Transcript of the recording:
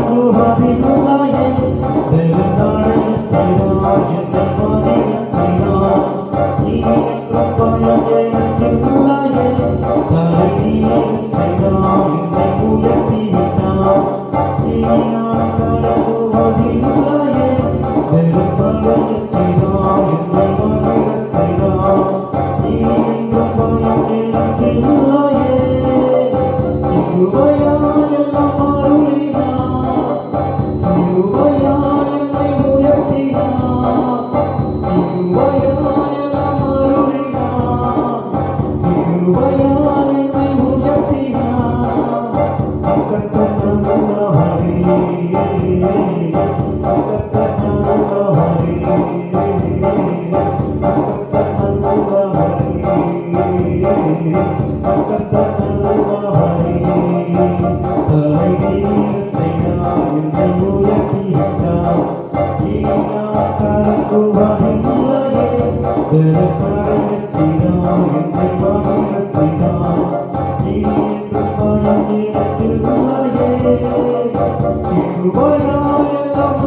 கடங்குவதில்லையே வெறுந்தாழை செய்தார் என்னை மதிக்கச் செய்தார் நீ என்றும் பயம் எனக்கில்லையே தலையீழச் செய்தார் என்னை உயர்த்திவிட்டார் நீ நான் கடங்குவதில்லையே வெறும்பலையச் செய்தார் என்னை மகிழச் செய்தார் நீ என்றும் பயம் எனக்கில்லையே கிருபையால் எல்லாம் அருளினார் கிருபையால் என்னை உயர்த்தினார் கிருபையால் எல்லாம் அருளினார் கிருபையால் என்னை உயர்த்தினார் கர்த்தர் நல்லவரே கர்த்தர் நல்லவரே கர்த்தர் நல்லவரே கர்த்தர் நல்லவரே தலையீழச் செய்தார் என்னை உயர்த்திவிட்டார் இனி நான் கடங்குவதில்லையே வெறுப்படையச் செய்தார் என்னை மகிழச் செய்தார் இனி என்றும் பயம் எனக்கில்லையே கிருபையால் எல்லாம்